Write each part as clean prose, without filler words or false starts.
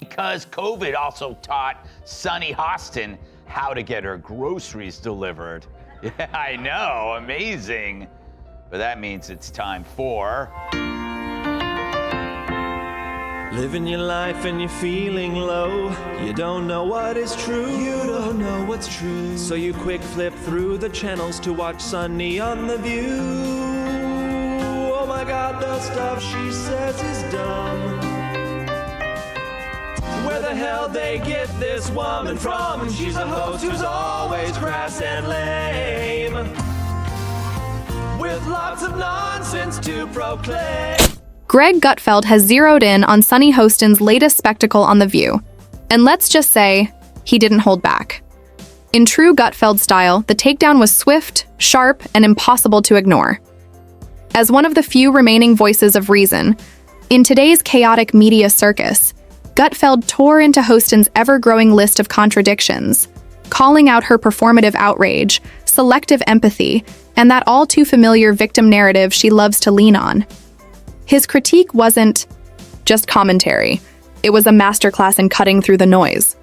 Because COVID also taught Sunny Hostin how to get her groceries delivered. Yeah, I know, amazing. But that means it's time for... Living your life and you're feeling low. You don't know what is true. You don't know what's true. So you quick flip through the channels to watch Sunny on The View. Oh my God, the stuff she says is dumb. Where the hell they get this woman from? She's a host who's always crass and lame, with lots of nonsense to proclaim. Greg Gutfeld has zeroed in on Sunny Hostin's latest spectacle on The View. And let's just say, he didn't hold back. In true Gutfeld style, the takedown was swift, sharp, and impossible to ignore. As one of the few remaining voices of reason, in today's chaotic media circus, Gutfeld tore into Hostin's ever-growing list of contradictions, calling out her performative outrage, selective empathy, and that all-too-familiar victim narrative she loves to lean on. His critique wasn't just commentary. It was a masterclass in cutting through the noise.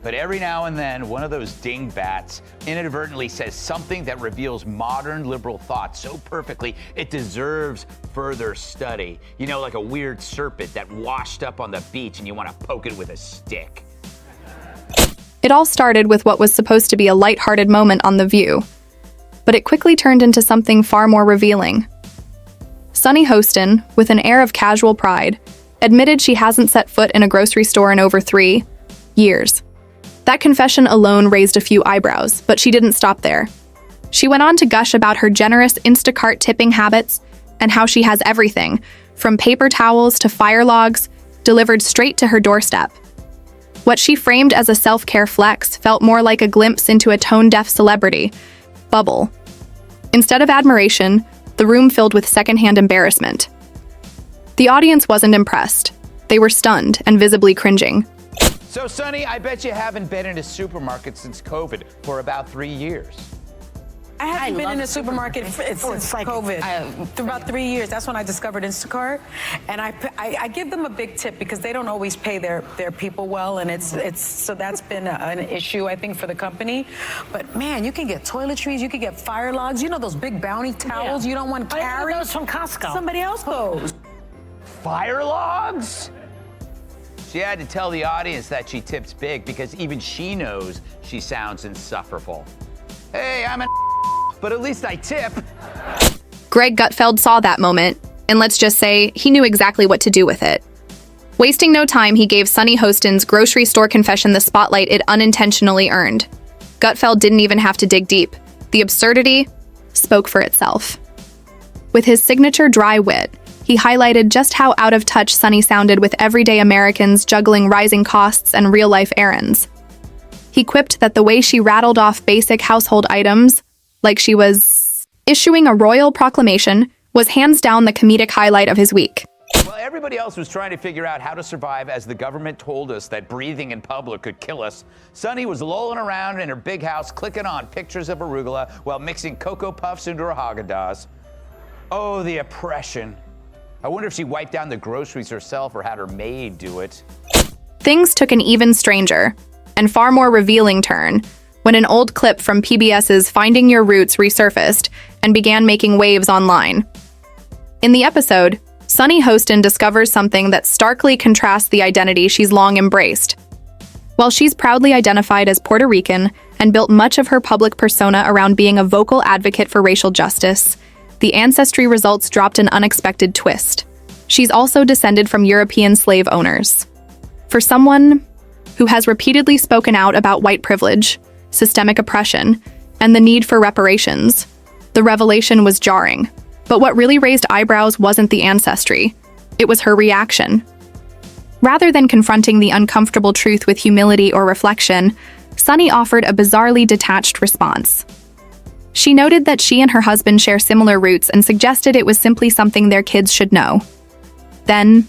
But every now and then, one of those dingbats inadvertently says something that reveals modern liberal thought so perfectly, it deserves further study. You know, like a weird serpent that washed up on the beach and you want to poke it with a stick. It all started with what was supposed to be a lighthearted moment on The View, but it quickly turned into something far more revealing. Sunny Hostin, with an air of casual pride, admitted she hasn't set foot in a grocery store in over 3 years. That confession alone raised a few eyebrows, but she didn't stop there. She went on to gush about her generous Instacart tipping habits and how she has everything, from paper towels to fire logs, delivered straight to her doorstep. What she framed as a self-care flex felt more like a glimpse into a tone-deaf celebrity bubble. Instead of admiration, the room filled with secondhand embarrassment. The audience wasn't impressed. They were stunned and visibly cringing. So, Sunny, I bet you haven't been in a supermarket since COVID for about 3 years. I haven't been in a supermarket since COVID. For about 3 years. That's when I discovered Instacart, and I give them a big tip because they don't always pay their people well, and it's so that's been an issue I think for the company. But man, you can get toiletries, you can get fire logs. You know those big bounty towels you don't want to carry. Those from Costco. Somebody else goes. Fire logs? She had to tell the audience that she tips big because even she knows she sounds insufferable. Hey, I'm an but at least I tip. Greg Gutfeld saw that moment, and let's just say he knew exactly what to do with it. Wasting no time, he gave Sunny Hostin's grocery store confession the spotlight it unintentionally earned. Gutfeld didn't even have to dig deep. The absurdity spoke for itself. With his signature dry wit, he highlighted just how out of touch Sunny sounded with everyday Americans juggling rising costs and real-life errands. He quipped that the way she rattled off basic household items, like she was issuing a royal proclamation, was hands down the comedic highlight of his week. Well, everybody else was trying to figure out how to survive as the government told us that breathing in public could kill us. Sunny was lolling around in her big house, clicking on pictures of arugula while mixing Cocoa Puffs into her Haagen-Dazs. Oh, the oppression. I wonder if she wiped down the groceries herself or had her maid do it. Things took an even stranger and far more revealing turn when an old clip from PBS's Finding Your Roots resurfaced and began making waves online. In the episode, Sunny Hostin discovers something that starkly contrasts the identity she's long embraced. While she's proudly identified as Puerto Rican and built much of her public persona around being a vocal advocate for racial justice, the ancestry results dropped an unexpected twist. She's also descended from European slave owners. For someone who has repeatedly spoken out about white privilege, systemic oppression, and the need for reparations, the revelation was jarring. But what really raised eyebrows wasn't the ancestry, it was her reaction. Rather than confronting the uncomfortable truth with humility or reflection, Sunny offered a bizarrely detached response. She noted that she and her husband share similar roots and suggested it was simply something their kids should know. Then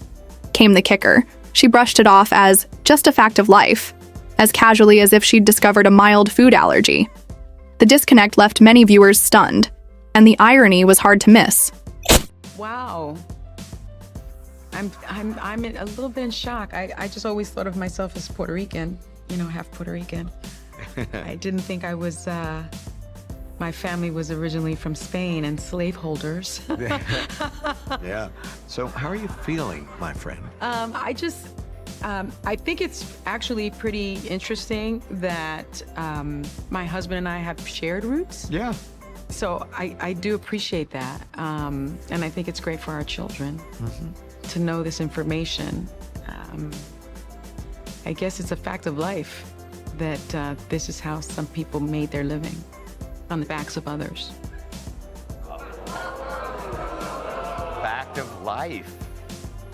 came the kicker. She brushed it off as just a fact of life, as casually as if she'd discovered a mild food allergy. The disconnect left many viewers stunned, and the irony was hard to miss. Wow. I'm a little bit in shock. I just always thought of myself as Puerto Rican, you know, half Puerto Rican. I didn't think I was, my family was originally from Spain and slaveholders. Yeah. So how are you feeling, my friend? I think it's actually pretty interesting that my husband and I have shared roots. Yeah. So I do appreciate that. And I think it's great for our children to know this information. I guess it's a fact of life that this is how some people made their living, on the backs of others. Fact of life.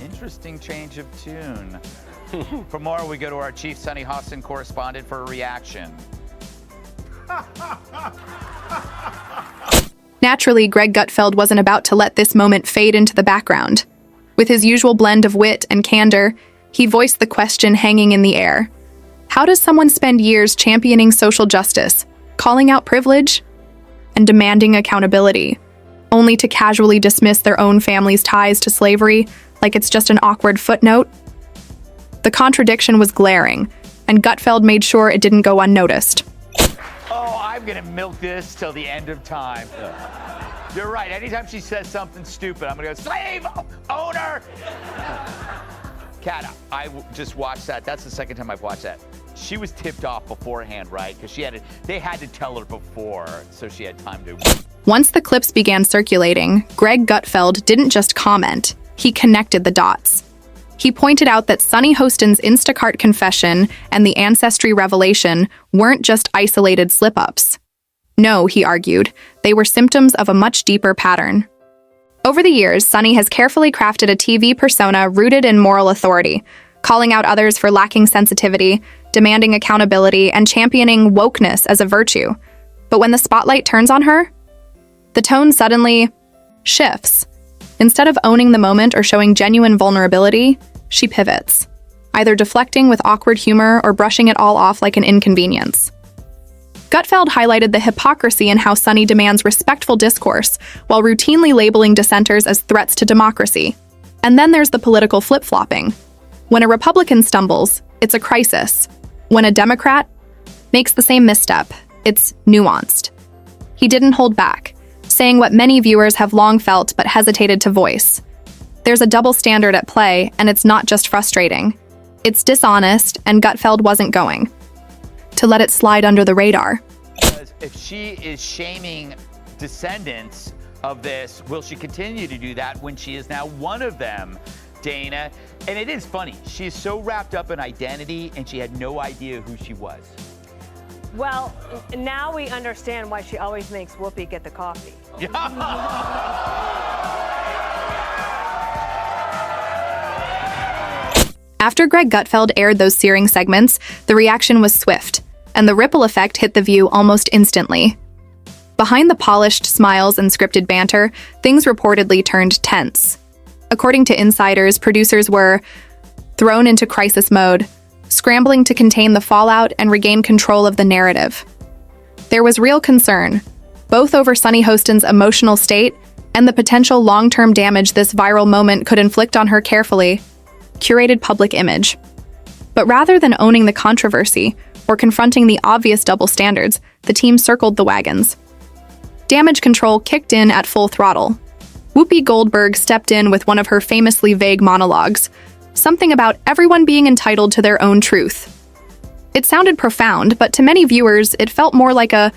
Interesting change of tune. For more, we go to our chief Sunny Hostin correspondent for a reaction. Naturally, Greg Gutfeld wasn't about to let this moment fade into the background. With his usual blend of wit and candor, he voiced the question hanging in the air. How does someone spend years championing social justice, calling out privilege, and demanding accountability, only to casually dismiss their own family's ties to slavery like it's just an awkward footnote? The contradiction was glaring, and Gutfeld made sure it didn't go unnoticed. Oh, I'm gonna milk this till the end of time. You're right. Anytime she says something stupid, I'm gonna go, slave owner! Kat, just watched that. That's the second time I've watched that. She was tipped off beforehand, right? Because they had to tell her before, so she had time to. Once the clips began circulating, Greg Gutfeld didn't just comment, he connected the dots. He pointed out that Sunny Hostin's Instacart confession and the ancestry revelation weren't just isolated slip-ups. No, he argued, they were symptoms of a much deeper pattern. Over the years, Sunny has carefully crafted a TV persona rooted in moral authority, calling out others for lacking sensitivity, demanding accountability, and championing wokeness as a virtue. But when the spotlight turns on her, the tone suddenly shifts. Instead of owning the moment or showing genuine vulnerability, she pivots, either deflecting with awkward humor or brushing it all off like an inconvenience. Gutfeld highlighted the hypocrisy in how Sunny demands respectful discourse while routinely labeling dissenters as threats to democracy. And then there's the political flip-flopping. When a Republican stumbles, it's a crisis. When a Democrat makes the same misstep, it's nuanced. He didn't hold back, saying what many viewers have long felt but hesitated to voice. There's a double standard at play, and it's not just frustrating. It's dishonest, and Gutfeld wasn't going to let it slide under the radar. Because if she is shaming descendants of this, will she continue to do that when she is now one of them, Dana? And it is funny. She is so wrapped up in identity, and she had no idea who she was. Well, now we understand why she always makes Whoopi get the coffee. After Greg Gutfeld aired those searing segments, the reaction was swift, and the ripple effect hit the view almost instantly. Behind the polished smiles and scripted banter, things reportedly turned tense. According to insiders, producers were thrown into crisis mode, scrambling to contain the fallout and regain control of the narrative. There was real concern, both over Sunny Hostin's emotional state and the potential long-term damage this viral moment could inflict on her carefully curated public image. But rather than owning the controversy or confronting the obvious double standards, the team circled the wagons. Damage control kicked in at full throttle. Whoopi Goldberg stepped in with one of her famously vague monologues, something about everyone being entitled to their own truth. It sounded profound, but to many viewers, it felt more like a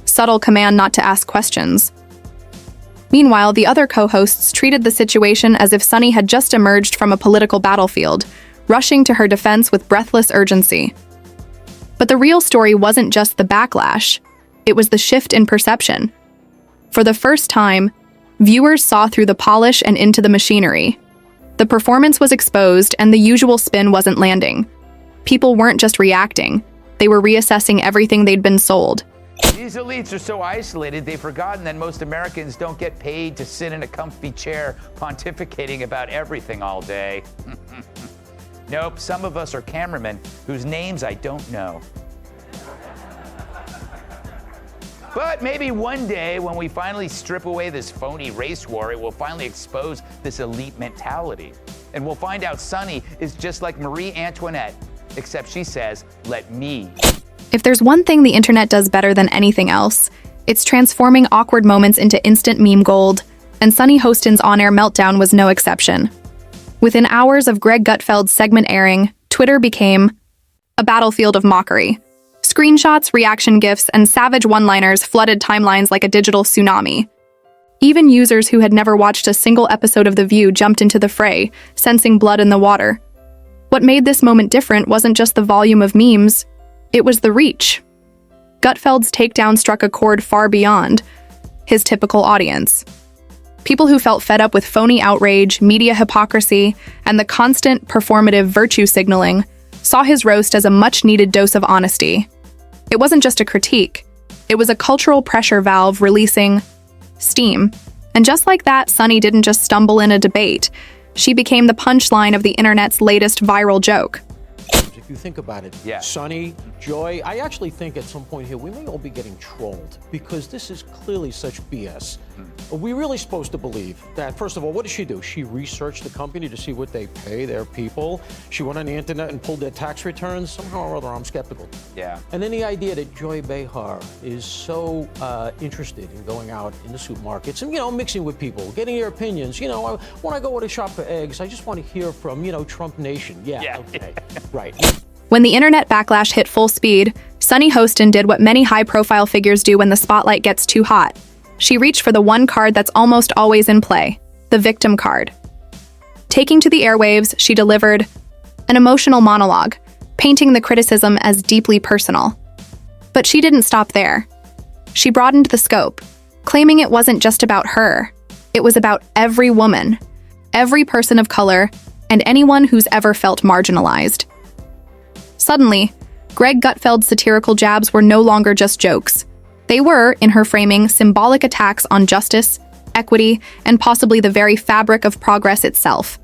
subtle command not to ask questions. Meanwhile, the other co-hosts treated the situation as if Sunny had just emerged from a political battlefield, rushing to her defense with breathless urgency. But the real story wasn't just the backlash, it was the shift in perception. For the first time, viewers saw through the polish and into the machinery. The performance was exposed and the usual spin wasn't landing. People weren't just reacting, they were reassessing everything they'd been sold. These elites are so isolated, they've forgotten that most Americans don't get paid to sit in a comfy chair pontificating about everything all day. Nope, some of us are cameramen whose names I don't know. But maybe one day when we finally strip away this phony race war, it will finally expose this elite mentality. And we'll find out Sunny is just like Marie Antoinette, except she says, "Let me." If there's one thing the internet does better than anything else, it's transforming awkward moments into instant meme gold, and Sunny Hostin's on-air meltdown was no exception. Within hours of Greg Gutfeld's segment airing, Twitter became a battlefield of mockery. Screenshots, reaction GIFs, and savage one-liners flooded timelines like a digital tsunami. Even users who had never watched a single episode of The View jumped into the fray, sensing blood in the water. What made this moment different wasn't just the volume of memes, it was the reach. Gutfeld's takedown struck a chord far beyond his typical audience. People who felt fed up with phony outrage, media hypocrisy, and the constant performative virtue signaling saw his roast as a much-needed dose of honesty. It wasn't just a critique, it was a cultural pressure valve releasing steam. And just like that, Sunny didn't just stumble in a debate. She became the punchline of the internet's latest viral joke. If you think about it, Yeah. Sunny, Joy, I actually think at some point here we may all be getting trolled because this is clearly such BS. Are we really supposed to believe that, first of all, what did she do? She researched the company to see what they pay their people. She went on the internet and pulled their tax returns. Somehow or other, I'm skeptical. Yeah. And then the idea that Joy Behar is so interested in going out in the supermarkets and, mixing with people, getting their opinions. When I go to shop for eggs, I just want to hear from, Trump Nation. Yeah. Okay, right. When the internet backlash hit full speed, Sunny Hostin did what many high-profile figures do when the spotlight gets too hot. She reached for the one card that's almost always in play, the victim card. Taking to the airwaves, she delivered an emotional monologue, painting the criticism as deeply personal. But she didn't stop there. She broadened the scope, claiming it wasn't just about her. It was about every woman, every person of color, and anyone who's ever felt marginalized. Suddenly, Greg Gutfeld's satirical jabs were no longer just jokes. They were, in her framing, symbolic attacks on justice, equity, and possibly the very fabric of progress itself.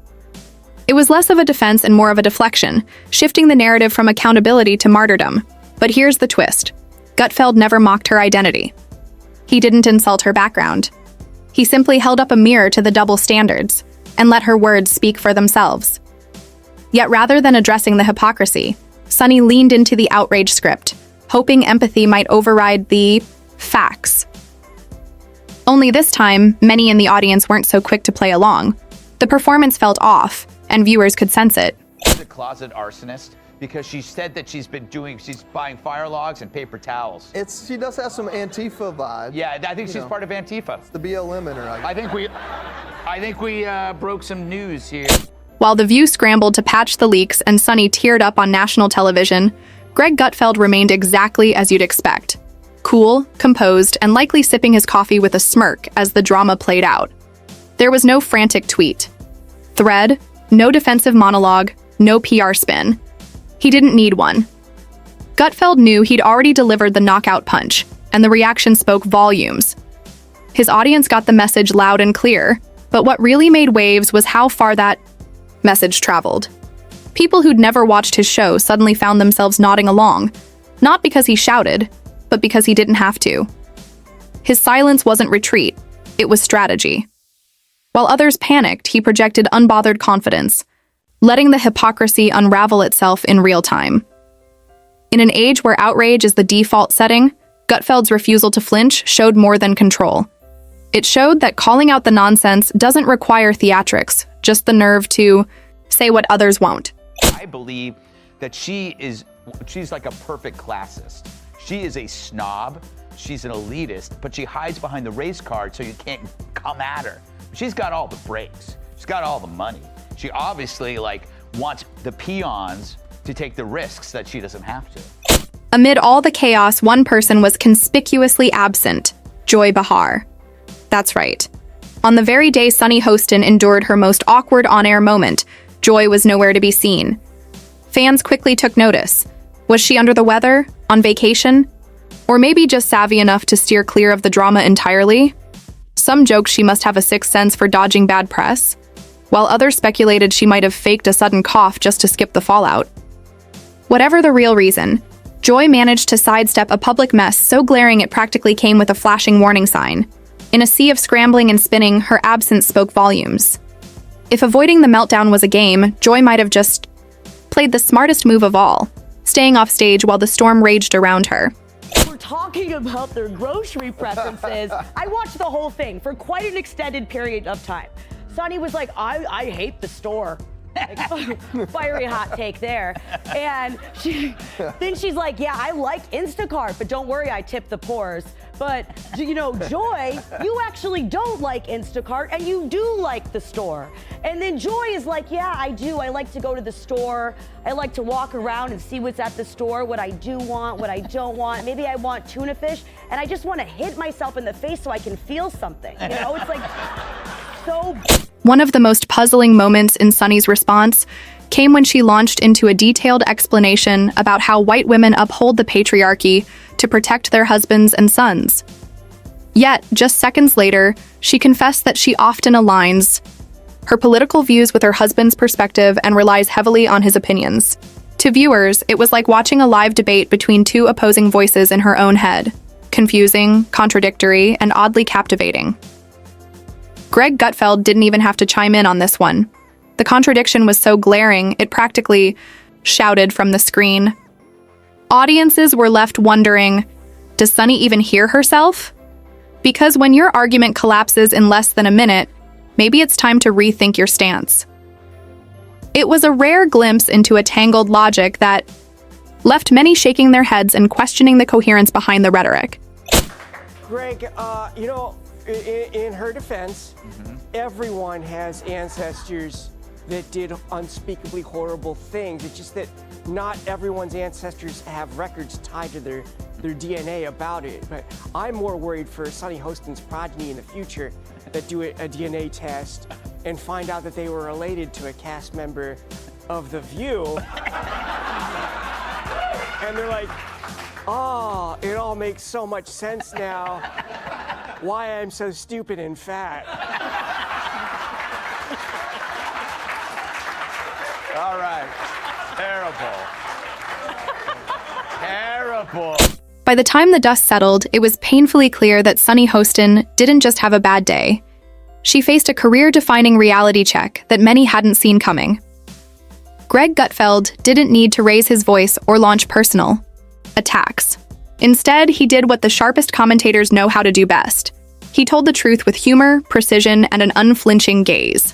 It was less of a defense and more of a deflection, shifting the narrative from accountability to martyrdom. But here's the twist. Gutfeld never mocked her identity. He didn't insult her background. He simply held up a mirror to the double standards and let her words speak for themselves. Yet rather than addressing the hypocrisy, Sunny leaned into the outrage script, hoping empathy might override the facts. Only this time, many in the audience weren't so quick to play along. The performance felt off, and viewers could sense it. She's a closet arsonist because she said that she's buying fire logs and paper towels. She does have some Antifa vibe. Yeah, I think she's part of Antifa. The BLM in her. I think we broke some news here. While The View scrambled to patch the leaks and Sunny teared up on national television, Greg Gutfeld remained exactly as you'd expect. Cool, composed, and likely sipping his coffee with a smirk as the drama played out. There was no frantic tweet, thread, no defensive monologue, no PR spin. He didn't need one. Gutfeld knew he'd already delivered the knockout punch, and the reaction spoke volumes. His audience got the message loud and clear, but what really made waves was how far that message traveled. People who'd never watched his show suddenly found themselves nodding along, not because he shouted, but because he didn't have to. His silence wasn't retreat, it was strategy. While others panicked, he projected unbothered confidence, letting the hypocrisy unravel itself in real time. In an age where outrage is the default setting, Gutfeld's refusal to flinch showed more than control. It showed that calling out the nonsense doesn't require theatrics, just the nerve to say what others won't. I believe that she's like a perfect classist. She is a snob, she's an elitist, but she hides behind the race card so you can't come at her. She's got all the breaks. She's got all the money. She obviously wants the peons to take the risks that she doesn't have to. Amid all the chaos, one person was conspicuously absent, Joy Behar. That's right. On the very day Sunny Hostin endured her most awkward on-air moment, Joy was nowhere to be seen. Fans quickly took notice. Was she under the weather? On vacation? Or maybe just savvy enough to steer clear of the drama entirely? Some joked she must have a sixth sense for dodging bad press, while others speculated she might have faked a sudden cough just to skip the fallout. Whatever the real reason, Joy managed to sidestep a public mess so glaring it practically came with a flashing warning sign. In a sea of scrambling and spinning, her absence spoke volumes. If avoiding the meltdown was a game, Joy might have just played the smartest move of all, staying off stage while the storm raged around her. We're talking about their grocery preferences. I watched the whole thing for quite an extended period of time. Sunny was like, I hate the store. Like, fiery hot take there. And then she's like, yeah, I like Instacart, but don't worry, I tip the poors. But, you know, Joy, you actually don't like Instacart and you do like the store. And then Joy is like, yeah, I do. I like to go to the store. I like to walk around and see what's at the store, what I do want, what I don't want. Maybe I want tuna fish and I just want to hit myself in the face so I can feel something. You know, it's like so... One of the most puzzling moments in Sunny's response came when she launched into a detailed explanation about how white women uphold the patriarchy to protect their husbands and sons. Yet, just seconds later, she confessed that she often aligns her political views with her husband's perspective and relies heavily on his opinions. To viewers, it was like watching a live debate between two opposing voices in her own head, confusing, contradictory, and oddly captivating. Greg Gutfeld didn't even have to chime in on this one. The contradiction was so glaring, it practically shouted from the screen. Audiences were left wondering, does Sunny even hear herself? Because when your argument collapses in less than a minute, maybe it's time to rethink your stance. It was a rare glimpse into a tangled logic that left many shaking their heads and questioning the coherence behind the rhetoric. Greg, you know, in her defense, everyone has ancestors that did unspeakably horrible things. It's just that not everyone's ancestors have records tied to their DNA about it. But I'm more worried for Sunny Hostin's progeny in the future that do a DNA test and find out that they were related to a cast member of The View. And they're like, oh, it all makes so much sense now. Why I'm so stupid and fat. All right. Terrible. By the time the dust settled, it was painfully clear that Sunny Hostin didn't just have a bad day. She faced a career-defining reality check that many hadn't seen coming. Greg Gutfeld didn't need to raise his voice or launch personal attacks. Instead, he did what the sharpest commentators know how to do best. He told the truth with humor, precision, and an unflinching gaze.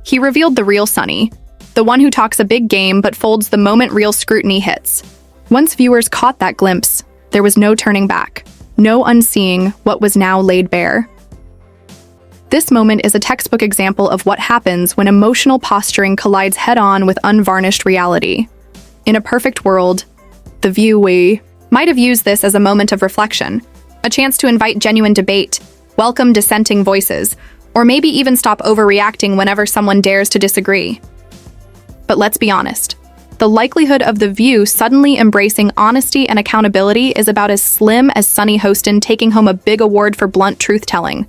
He revealed the real Sunny, the one who talks a big game but folds the moment real scrutiny hits. Once viewers caught that glimpse, there was no turning back, no unseeing what was now laid bare. This moment is a textbook example of what happens when emotional posturing collides head-on with unvarnished reality. In a perfect world, The View might have used this as a moment of reflection, a chance to invite genuine debate, welcome dissenting voices, or maybe even stop overreacting whenever someone dares to disagree. But let's be honest, the likelihood of The View suddenly embracing honesty and accountability is about as slim as Sunny Hostin taking home a big award for blunt truth-telling.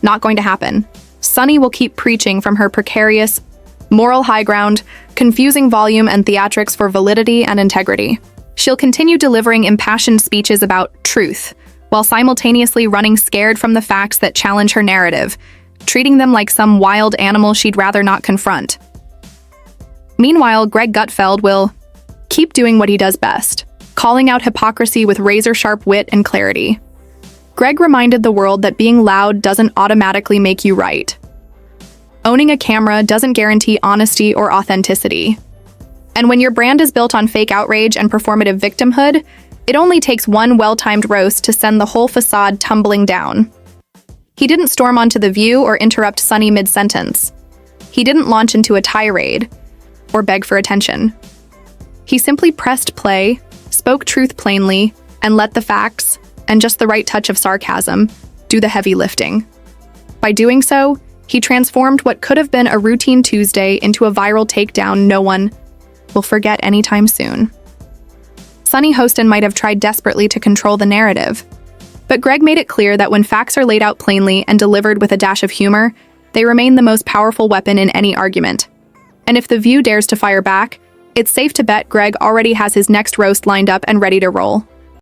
Not going to happen. Sunny will keep preaching from her precarious, moral high ground, confusing volume and theatrics for validity and integrity. She'll continue delivering impassioned speeches about truth, while simultaneously running scared from the facts that challenge her narrative, treating them like some wild animal she'd rather not confront. Meanwhile, Greg Gutfeld will keep doing what he does best, calling out hypocrisy with razor-sharp wit and clarity. Greg reminded the world that being loud doesn't automatically make you right. Owning a camera doesn't guarantee honesty or authenticity. And when your brand is built on fake outrage and performative victimhood, it only takes one well-timed roast to send the whole facade tumbling down. He didn't storm onto The View or interrupt Sunny mid-sentence. He didn't launch into a tirade or beg for attention. He simply pressed play, spoke truth plainly, and let the facts, and just the right touch of sarcasm, do the heavy lifting. By doing so, he transformed what could have been a routine Tuesday into a viral takedown no one will forget anytime soon. Sunny Hostin might have tried desperately to control the narrative, but Greg made it clear that when facts are laid out plainly and delivered with a dash of humor, they remain the most powerful weapon in any argument. And if The View dares to fire back, it's safe to bet Greg already has his next roast lined up and ready to roll.